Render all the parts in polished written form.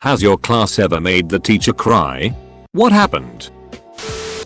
Has your class ever made the teacher cry? What happened?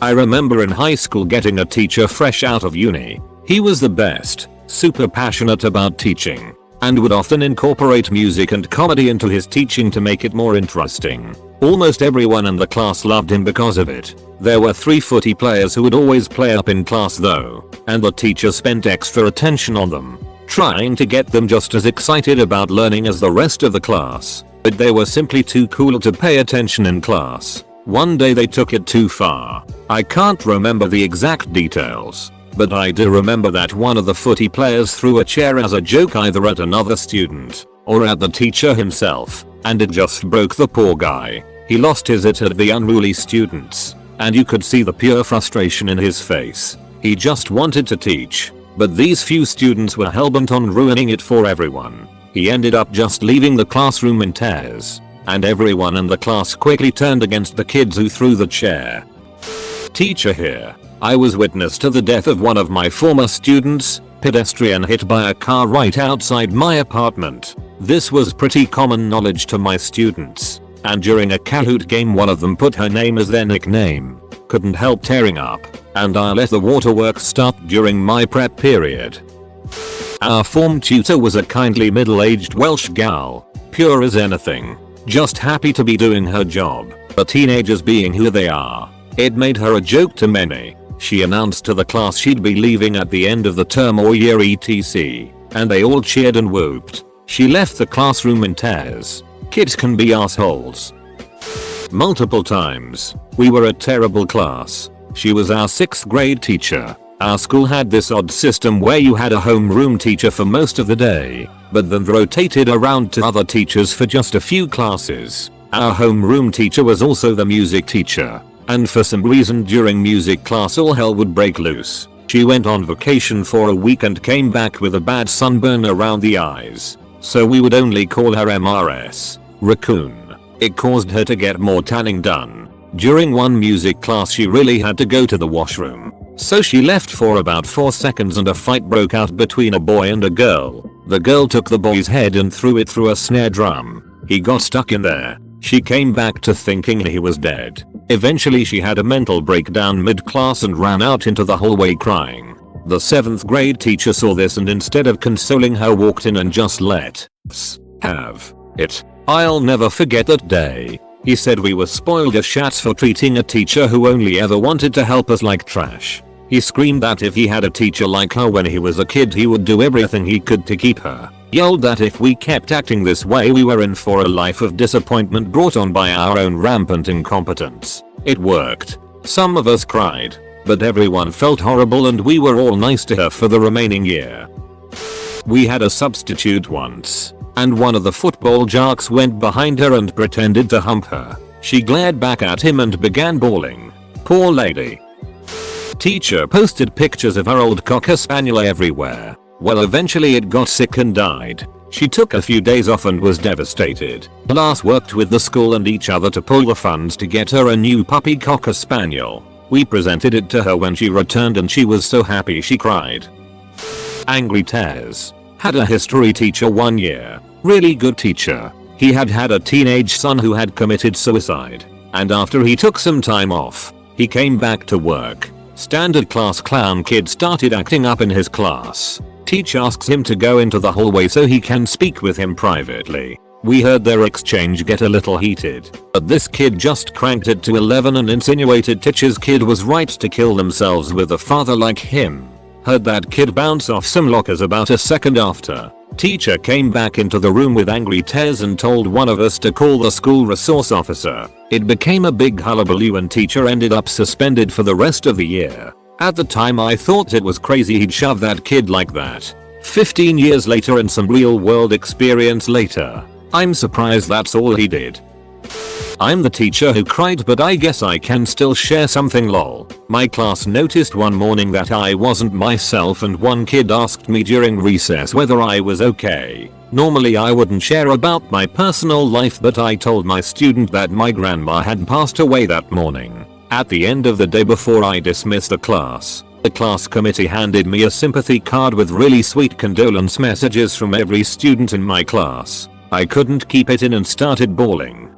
I remember in high school getting a teacher fresh out of uni. He was the best, super passionate about teaching, and would often incorporate music and comedy into his teaching to make it more interesting. Almost everyone in the class loved him because of it. There were 3 footy players who would always play up in class though, and the teacher spent extra attention on them, trying to get them just as excited about learning as the rest of the class. But they were simply too cool to pay attention in class. One day they took it too far. I can't remember the exact details, but I do remember that one of the footy players threw a chair as a joke either at another student or at the teacher himself, and it just broke the poor guy. He lost his it at the unruly students, and you could see the pure frustration in his face. He just wanted to teach, but these few students were hellbent on ruining it for everyone. He ended up just leaving the classroom in tears, and everyone in the class quickly turned against the kids who threw the chair. Teacher here. I was witness to the death of one of my former students, pedestrian hit by a car right outside my apartment. This was pretty common knowledge to my students, and during a Kahoot game one of them put her name as their nickname. Couldn't help tearing up, and I let the waterworks start during my prep period. Our form tutor was a kindly middle-aged Welsh gal, pure as anything, just happy to be doing her job, but teenagers being who they are, it made her a joke to many. She announced to the class she'd be leaving at the end of the term or year etc, and they all cheered and whooped. She left the classroom in tears. Kids can be assholes. Multiple times. We were a terrible class. She was our 6th grade teacher. Our school had this odd system where you had a homeroom teacher for most of the day, but then rotated around to other teachers for just a few classes. Our homeroom teacher was also the music teacher, and for some reason during music class all hell would break loose. She went on vacation for a week and came back with a bad sunburn around the eyes, so we would only call her MRS, Raccoon. It caused her to get more tanning done. During one music class she really had to go to the washroom, so she left for about 4 seconds and a fight broke out between a boy and a girl. The girl took the boy's head and threw it through a snare drum. He got stuck in there. She came back to thinking he was dead. Eventually she had a mental breakdown mid-class and ran out into the hallway crying. The 7th grade teacher saw this and instead of consoling her walked in and just let us have it. I'll never forget that day. He said we were spoiled as shats for treating a teacher who only ever wanted to help us like trash. He screamed that if he had a teacher like her when he was a kid he would do everything he could to keep her. Yelled that if we kept acting this way we were in for a life of disappointment brought on by our own rampant incompetence. It worked. Some of us cried, but everyone felt horrible and we were all nice to her for the remaining year. We had a substitute once, and one of the football jocks went behind her and pretended to hump her. She glared back at him and began bawling. Poor lady. Teacher posted pictures of her old Cocker Spaniel everywhere. Well, eventually it got sick and died. She took a few days off and was devastated. Class worked with the school and each other to pull the funds to get her a new puppy Cocker Spaniel. We presented it to her when she returned and she was so happy she cried. Angry Taz. Had a history teacher one year. Really good teacher. He had a teenage son who had committed suicide. And after he took some time off, he came back to work. Standard class clown kid started acting up in his class. Teacher asks him to go into the hallway so he can speak with him privately. We heard their exchange get a little heated, but this kid just cranked it to 11 and insinuated teacher's kid was right to kill themselves with a father like him. Heard that kid bounce off some lockers about a second after. Teacher came back into the room with angry tears and told one of us to call the school resource officer. It became a big hullabaloo and teacher ended up suspended for the rest of the year. At the time I thought it was crazy he'd shove that kid like that. 15 years later and some real world experience later, I'm surprised that's all he did. I'm the teacher who cried, but I guess I can still share something lol. My class noticed one morning that I wasn't myself and one kid asked me during recess whether I was okay. Normally I wouldn't share about my personal life, but I told my student that my grandma had passed away that morning. At the end of the day before I dismissed the class committee handed me a sympathy card with really sweet condolence messages from every student in my class. I couldn't keep it in and started bawling.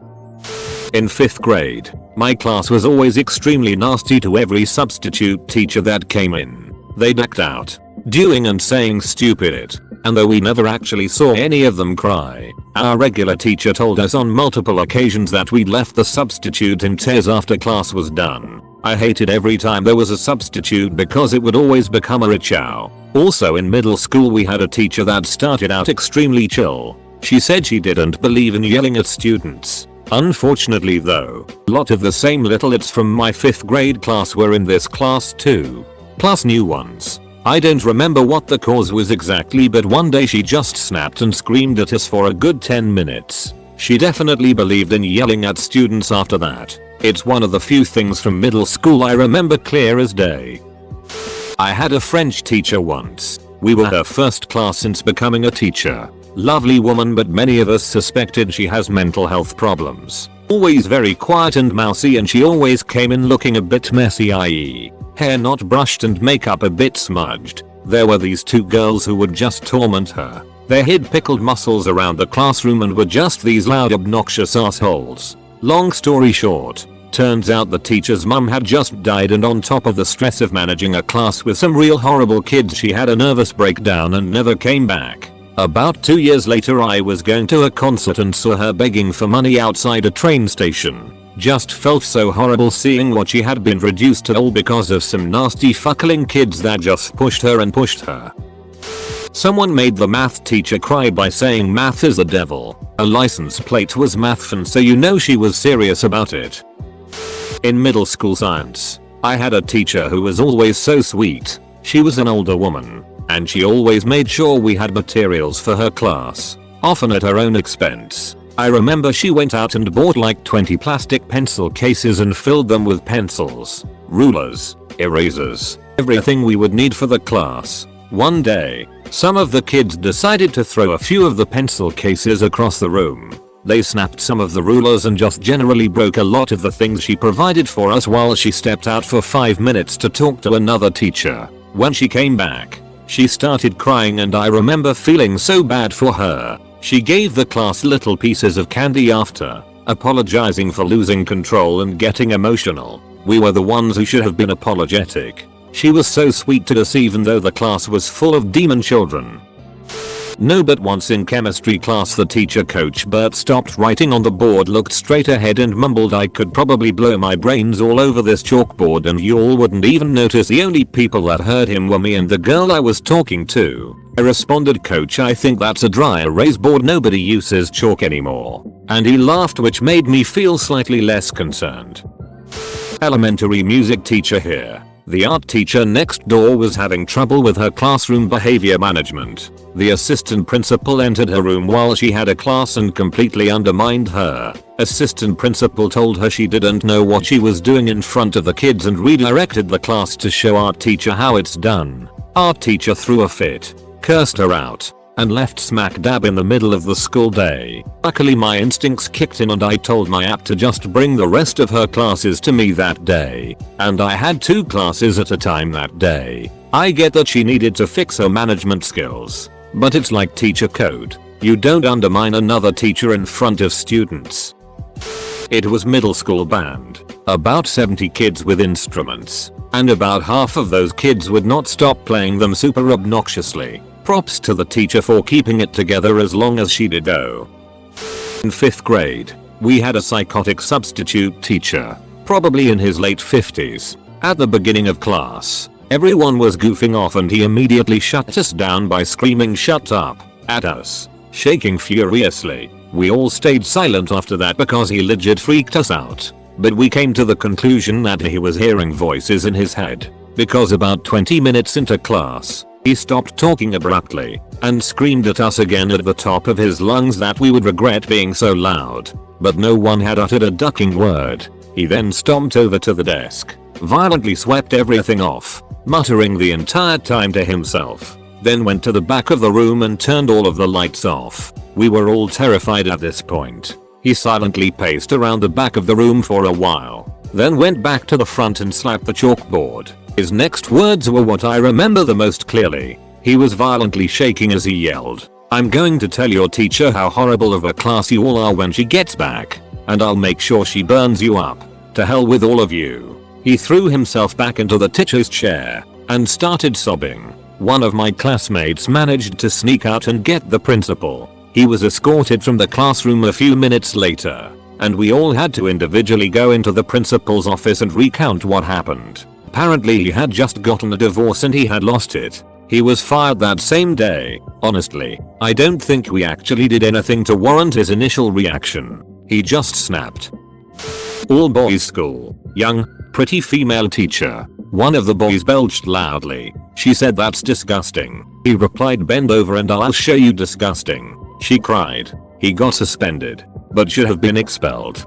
In 5th grade, my class was always extremely nasty to every substitute teacher that came in. They decked out, doing and saying stupid. And though we never actually saw any of them cry, our regular teacher told us on multiple occasions that we'd left the substitute in tears after class was done. I hated every time there was a substitute because it would always become a richow. Also in middle school we had a teacher that started out extremely chill. She said she didn't believe in yelling at students. Unfortunately though, a lot of the same littlets from my 5th grade class were in this class too. Plus new ones. I don't remember what the cause was exactly, but one day she just snapped and screamed at us for a good 10 minutes. She definitely believed in yelling at students after that. It's one of the few things from middle school I remember clear as day. I had a French teacher once. We were her first class since becoming a teacher. Lovely woman, but many of us suspected she has mental health problems. Always very quiet and mousy, and she always came in looking a bit messy, i.e. hair not brushed and makeup a bit smudged. There were these two girls who would just torment her. They hid pickled muscles around the classroom and were just these loud obnoxious assholes. Long story short, turns out the teacher's mum had just died, and on top of the stress of managing a class with some real horrible kids, she had a nervous breakdown and never came back. About 2 years later I was going to a concert and saw her begging for money outside a train station. Just felt so horrible seeing what she had been reduced to all because of some nasty fuckling kids that just pushed her and pushed her. Someone made the math teacher cry by saying math is the devil. A license plate was mathfun, so you know she was serious about it. In middle school science, I had a teacher who was always so sweet. She was an older woman, and she always made sure we had materials for her class, often at her own expense. I remember she went out and bought like 20 plastic pencil cases and filled them with pencils, rulers, erasers, everything we would need for the class. One day, some of the kids decided to throw a few of the pencil cases across the room. They snapped some of the rulers and just generally broke a lot of the things she provided for us while she stepped out for 5 minutes to talk to another teacher. When she came back, she started crying, and I remember feeling so bad for her. She gave the class little pieces of candy after, apologizing for losing control and getting emotional. We were the ones who should have been apologetic. She was so sweet to us even though the class was full of demon children. No, but once in chemistry class the teacher, Coach Bert, stopped writing on the board, looked straight ahead and mumbled, "I could probably blow my brains all over this chalkboard and you all wouldn't even notice." The only people that heard him were me and the girl I was talking to. I responded, "Coach, I think that's a dry erase board. Nobody uses chalk anymore." And he laughed, which made me feel slightly less concerned. Elementary music teacher here. The art teacher next door was having trouble with her classroom behavior management. The assistant principal entered her room while she had a class and completely undermined her. Assistant principal told her she didn't know what she was doing in front of the kids and redirected the class to show art teacher how it's done. Art teacher threw a fit, cursed her out, and left smack dab in the middle of the school day. Luckily my instincts kicked in and I told my app to just bring the rest of her classes to me that day. And I had 2 classes at a time that day. I get that she needed to fix her management skills, but it's like teacher code. You don't undermine another teacher in front of students. It was middle school band. About 70 kids with instruments, and about half of those kids would not stop playing them super obnoxiously. Props to the teacher for keeping it together as long as she did though. In 5th grade, we had a psychotic substitute teacher, probably in his late 50s. At the beginning of class, everyone was goofing off and he immediately shut us down by screaming "shut up" at us, shaking furiously. We all stayed silent after that because he legit freaked us out. But we came to the conclusion that he was hearing voices in his head, because about 20 minutes into class, he stopped talking abruptly and screamed at us again at the top of his lungs that we would regret being so loud. But no one had uttered a ducking word. He then stomped over to the desk, violently swept everything off, muttering the entire time to himself, then went to the back of the room and turned all of the lights off. We were all terrified at this point. He silently paced around the back of the room for a while, then went back to the front and slapped the chalkboard. His next words were what I remember the most clearly. He was violently shaking as he yelled, "I'm going to tell your teacher how horrible of a class you all are when she gets back." and I'll make sure she burns you up. To hell with all of you." He threw himself back into the teacher's chair and started sobbing. One of my classmates managed to sneak out and get the principal. He was escorted from the classroom a few minutes later, and we all had to individually go into the principal's office and recount what happened. Apparently he had just gotten a divorce and he had lost it. He was fired that same day. Honestly, I don't think we actually did anything to warrant his initial reaction. He just snapped. All boys school. Young, pretty female teacher. One of the boys belched loudly. She said, "That's disgusting." He replied, "Bend over and I'll show you disgusting." She cried. He got suspended, but should have been expelled.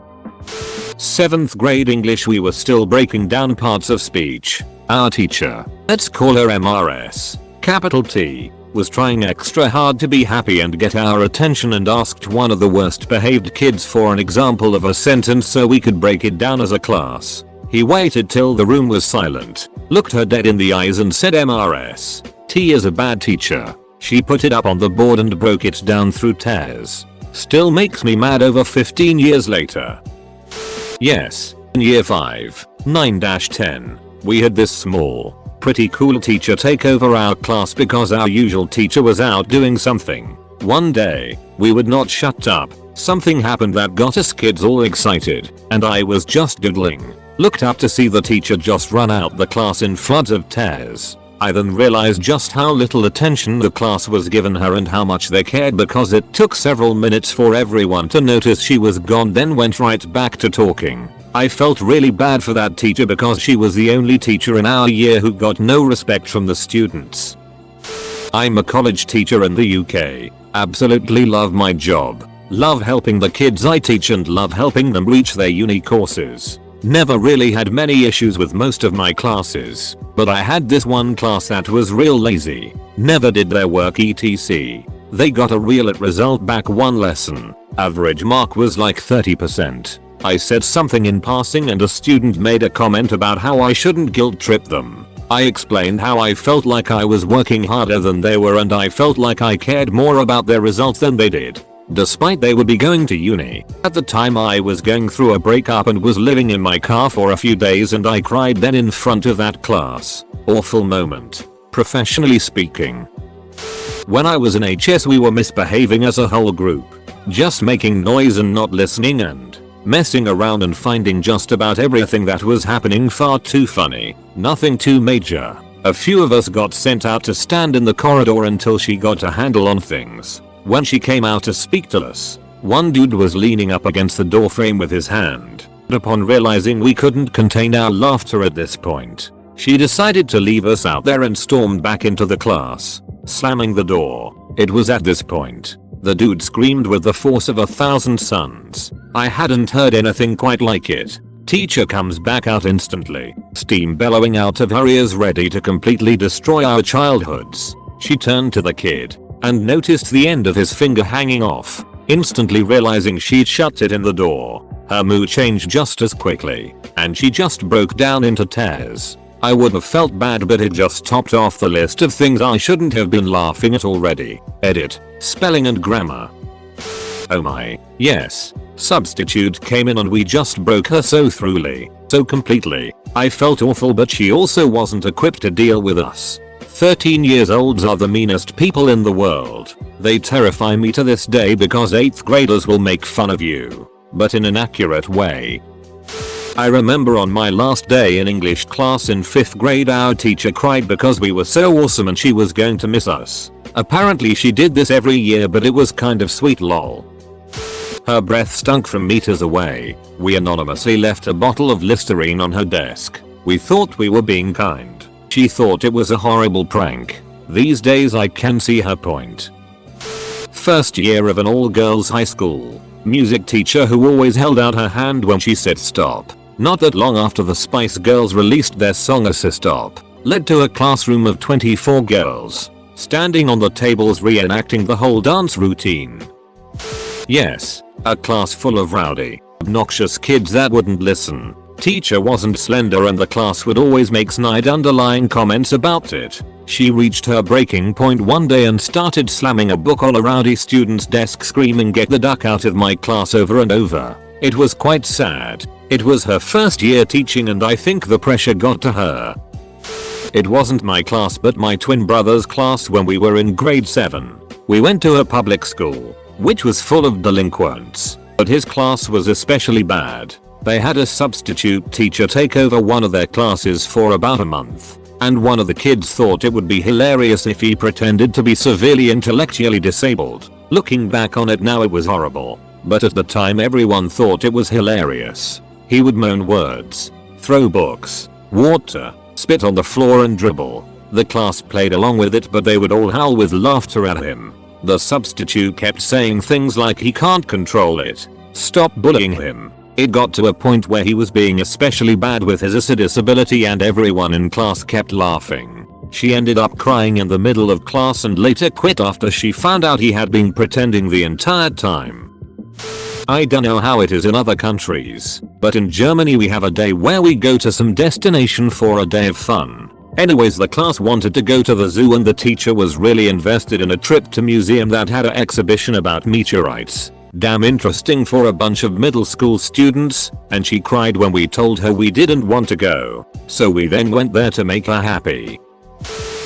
7th grade English, we were still breaking down parts of speech. Our teacher, let's call her MRS, capital T, was trying extra hard to be happy and get our attention and asked one of the worst behaved kids for an example of a sentence so we could break it down as a class. He waited till the room was silent, looked her dead in the eyes and said, "MRS, T is a bad teacher." She put it up on the board and broke it down through tears. Still makes me mad over 15 years later. Yes, in year 5, 9-10, we had this small, pretty cool teacher take over our class because our usual teacher was out doing something. One day, we would not shut up. Something happened that got us kids all excited, and I was just doodling. Looked up to see the teacher just run out the class in floods of tears. I then realized just how little attention the class was given her and how much they cared, because it took several minutes for everyone to notice she was gone, then went right back to talking. I felt really bad for that teacher because she was the only teacher in our year who got no respect from the students. I'm a college teacher in the UK. Absolutely love my job. Love helping the kids I teach and love helping them reach their uni courses. Never really had many issues with most of my classes, but I had this one class that was real lazy. Never did their work etc. They got a real result back one lesson. Average mark was like 30%. I said something in passing and a student made a comment about how I shouldn't guilt trip them. I explained how I felt like I was working harder than they were and I felt like I cared more about their results than they did. Despite they would be going to uni. At the time I was going through a breakup and was living in my car for a few days, and I cried then in front of that class. Awful moment. Professionally speaking. When I was in HS we were misbehaving as a whole group. Just making noise and not listening and messing around and finding just about everything that was happening far too funny. Nothing too major. A few of us got sent out to stand in the corridor until she got a handle on things. When she came out to speak to us, one dude was leaning up against the doorframe with his hand. Upon realizing we couldn't contain our laughter at this point, she decided to leave us out there and stormed back into the class, slamming the door. It was at this point the dude screamed with the force of 1,000 suns. I hadn't heard anything quite like it. Teacher comes back out instantly, steam bellowing out of her ears, ready to completely destroy our childhoods. She turned to the kid and noticed the end of his finger hanging off, instantly realizing she'd shut it in the door. Her mood changed just as quickly, and she just broke down into tears. I would have felt bad, but it just topped off the list of things I shouldn't have been laughing at already. Edit. Spelling and grammar. Oh my. Yes. Substitute came in and we just broke her so thoroughly, so completely. I felt awful, but she also wasn't equipped to deal with us. 13 years olds are the meanest people in the world. They terrify me to this day because 8th graders will make fun of you, but in an accurate way. I remember on my last day in English class in 5th grade our teacher cried because we were so awesome and she was going to miss us. Apparently she did this every year, but it was kind of sweet lol. Her breath stunk from meters away. We anonymously left a bottle of Listerine on her desk. We thought we were being kind. She thought it was a horrible prank. These days I can see her point. First year of an all-girls high school. Music teacher who always held out her hand when she said stop. Not that long after the Spice Girls released their song "So Stop," led to a classroom of 24 girls standing on the tables reenacting the whole dance routine. Yes, a class full of rowdy, obnoxious kids that wouldn't listen. Teacher wasn't slender and the class would always make snide underlying comments about it. She reached her breaking point one day and started slamming a book on a rowdy student's desk, screaming "Get the duck out of my class" over and over. It was quite sad. It was her first year teaching and I think the pressure got to her. It wasn't my class but my twin brother's class when we were in grade 7. We went to a public school, which was full of delinquents, but his class was especially bad. They had a substitute teacher take over one of their classes for about a month, and one of the kids thought it would be hilarious if he pretended to be severely intellectually disabled. Looking back on it now, it was horrible, but at the time everyone thought it was hilarious. He would moan words, throw books, water, spit on the floor and dribble. The class played along with it but they would all howl with laughter at him. The substitute kept saying things like he can't control it, stop bullying him. It got to a point where he was being especially bad with his disability and everyone in class kept laughing. She ended up crying in the middle of class and later quit after she found out he had been pretending the entire time. I don't know how it is in other countries, but in Germany we have a day where we go to some destination for a day of fun. Anyways, the class wanted to go to the zoo and the teacher was really invested in a trip to museum that had an exhibition about meteorites. Damn interesting for a bunch of middle school students, and she cried when we told her we didn't want to go. So we then went there to make her happy.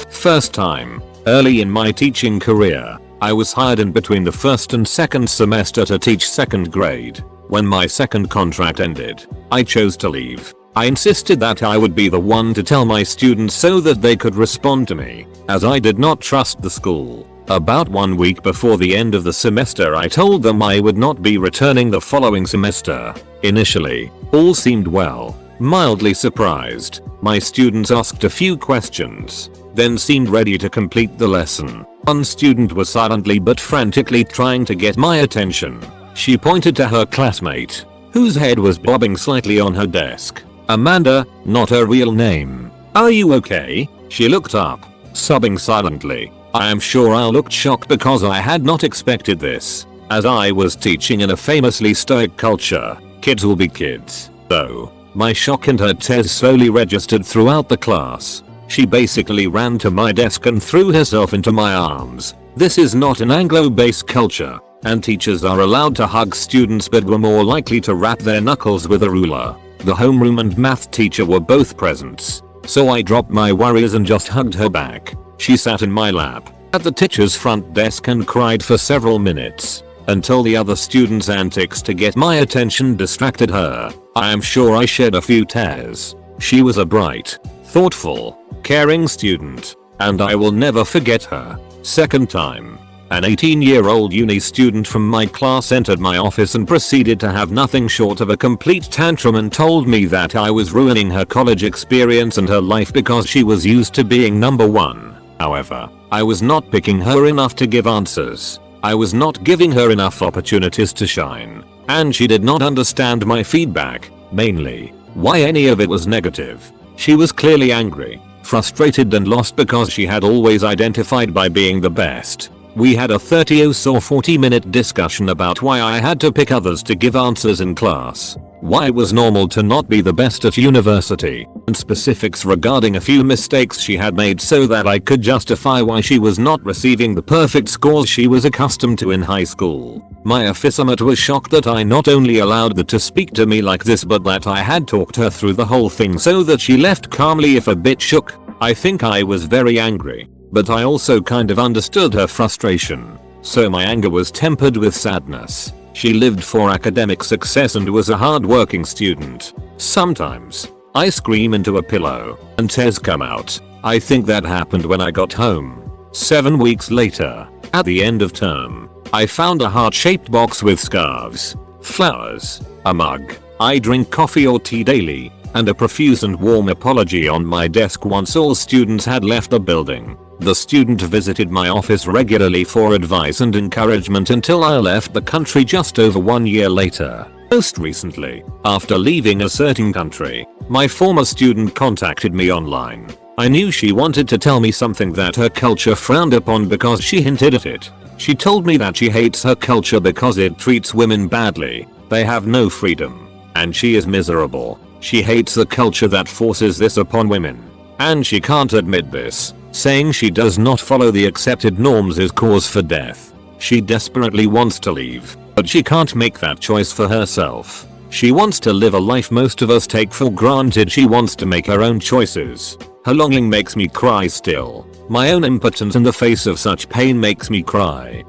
First time. Early in my teaching career, I was hired in between the first and second semester to teach second grade. When my second contract ended, I chose to leave. I insisted that I would be the one to tell my students so that they could respond to me, as I did not trust the school. About 1 week before the end of the semester I told them I would not be returning the following semester. Initially, all seemed well. Mildly surprised, my students asked a few questions, then seemed ready to complete the lesson. One student was silently but frantically trying to get my attention. She pointed to her classmate, whose head was bobbing slightly on her desk. Amanda, not her real name. Are you okay? She looked up, sobbing silently. I am sure I looked shocked because I had not expected this, as I was teaching in a famously stoic culture. Kids will be kids. Though, my shock and her tears slowly registered throughout the class. She basically ran to my desk and threw herself into my arms. This is not an Anglo-based culture, and teachers are allowed to hug students but were more likely to rap their knuckles with a ruler. The homeroom and math teacher were both present, so I dropped my worries and just hugged her back. She sat in my lap, at the teacher's front desk and cried for several minutes, until the other students' antics to get my attention distracted her. I am sure I shed a few tears. She was a bright, thoughtful, caring student, and I will never forget her. Second time. An 18-year-old uni student from my class entered my office and proceeded to have nothing short of a complete tantrum and told me that I was ruining her college experience and her life because she was used to being number one. However, I was not picking her enough to give answers. I was not giving her enough opportunities to shine, and she did not understand my feedback, mainly why any of it was negative. She was clearly angry, frustrated and lost because she had always identified by being the best. We had a 30 or 40-minute discussion about why I had to pick others to give answers in class, why it was normal to not be the best at university, and specifics regarding a few mistakes she had made so that I could justify why she was not receiving the perfect scores she was accustomed to in high school. My officermate was shocked that I not only allowed her to speak to me like this but that I had talked her through the whole thing so that she left calmly if a bit shook. I think I was very angry, but I also kind of understood her frustration, so my anger was tempered with sadness. She lived for academic success and was a hard-working student. Sometimes, I scream into a pillow, and tears come out. I think that happened when I got home. 7 weeks later, at the end of term, I found a heart-shaped box with scarves, flowers, a mug, I drink coffee or tea daily, and a profuse and warm apology on my desk once all students had left the building. The student visited my office regularly for advice and encouragement until I left the country just over 1 year later. Most recently, after leaving a certain country, my former student contacted me online. I knew she wanted to tell me something that her culture frowned upon because she hinted at it. She told me that she hates her culture because it treats women badly, they have no freedom, and she is miserable. She hates the culture that forces this upon women, and she can't admit this. Saying she does not follow the accepted norms is cause for death. She desperately wants to leave, but But she can't make that choice for herself. She wants to live a life most of us take for granted. She wants to make her own choices. Her longing makes me cry still. My own impotence in the face of such pain makes me cry.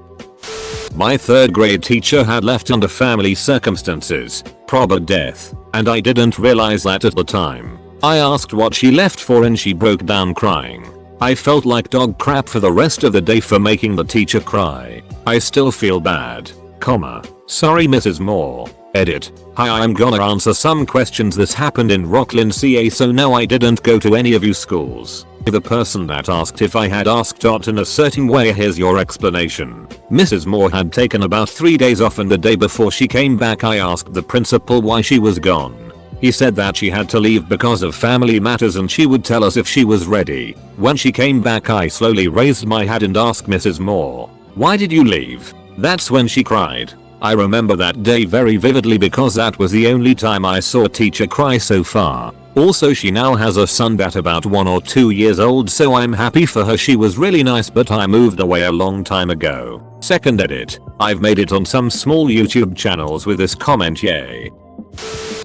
My 3rd grade teacher had left under family circumstances, probably death, and I didn't realize that at the time. I asked what she left for and she broke down crying. I felt like dog crap for the rest of the day for making the teacher cry. I still feel bad. Sorry Mrs. Moore. Edit. Hi, I'm gonna answer some questions. This happened in Rockland, CA, so no, I didn't go to any of you schools. The person that asked if I had asked out in a certain way, here's your explanation. Mrs. Moore had taken about 3 days off, and the day before she came back I asked the principal why she was gone. He said that she had to leave because of family matters and she would tell us if she was ready. When she came back I slowly raised my hand and asked Mrs. Moore, "Why did you leave?" That's when she cried. I remember that day very vividly because that was the only time I saw a teacher cry so far. Also, she now has a son that's about 1 or 2 years old, so I'm happy for her. She was really nice, but I moved away a long time ago. 2nd edit. I've made it on some small YouTube channels with this comment, yay.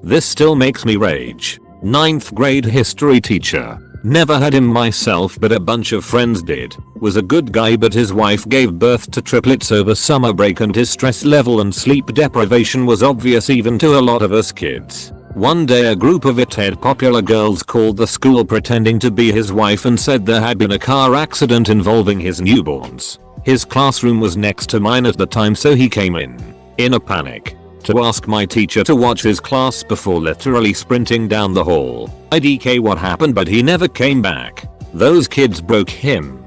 This still makes me rage. 9th grade history teacher. Never had him myself, but a bunch of friends did. Was a good guy, but his wife gave birth to triplets over summer break and his stress level and sleep deprivation was obvious even to a lot of us kids. One day a group of it popular girls called the school pretending to be his wife and said there had been a car accident involving his newborns. His classroom was next to mine at the time, so he came in a panic, to ask my teacher to watch his class before literally sprinting down the hall. IDK what happened, but he never came back. Those kids broke him.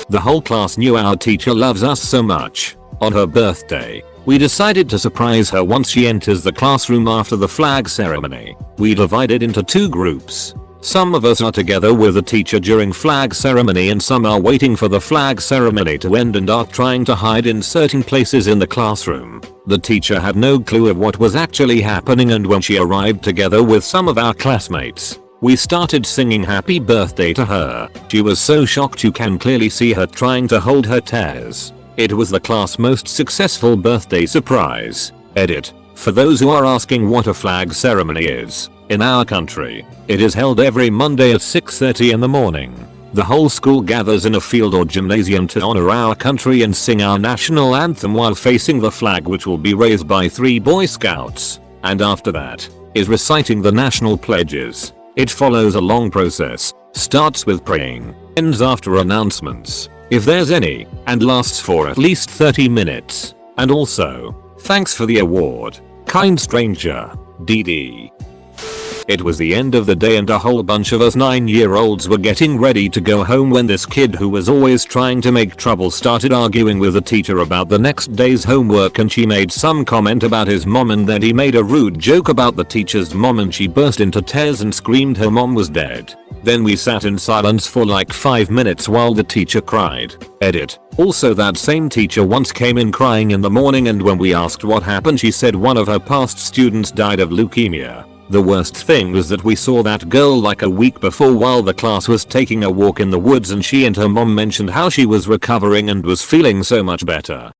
The whole class knew our teacher loves us so much. On her birthday, we decided to surprise her once she enters the classroom after the flag ceremony. We divided into 2 groups. Some of us are together with the teacher during flag ceremony and some are waiting for the flag ceremony to end and are trying to hide in certain places in the classroom. The teacher had no clue of what was actually happening, and when she arrived together with some of our classmates, we started singing happy birthday to her. She was so shocked you can clearly see her trying to hold her tears. It was the class' most successful birthday surprise. Edit. For those who are asking what a flag ceremony is, in our country, it is held every Monday at 6:30 in the morning. The whole school gathers in a field or gymnasium to honor our country and sing our national anthem while facing the flag, which will be raised by 3 Boy Scouts. And after that, is reciting the national pledges. It follows a long process, starts with praying, ends after announcements, if there's any, and lasts for at least 30 minutes. And also, thanks for the award, kind stranger, DD. It was the end of the day and a whole bunch of us 9-year-olds were getting ready to go home when this kid who was always trying to make trouble started arguing with the teacher about the next day's homework, and she made some comment about his mom and then he made a rude joke about the teacher's mom and she burst into tears and screamed her mom was dead. Then we sat in silence for like 5 minutes while the teacher cried. Edit. Also, that same teacher once came in crying in the morning, and when we asked what happened she said one of her past students died of leukemia. The worst thing was that we saw that girl like a week before while the class was taking a walk in the woods, and she and her mom mentioned how she was recovering and was feeling so much better.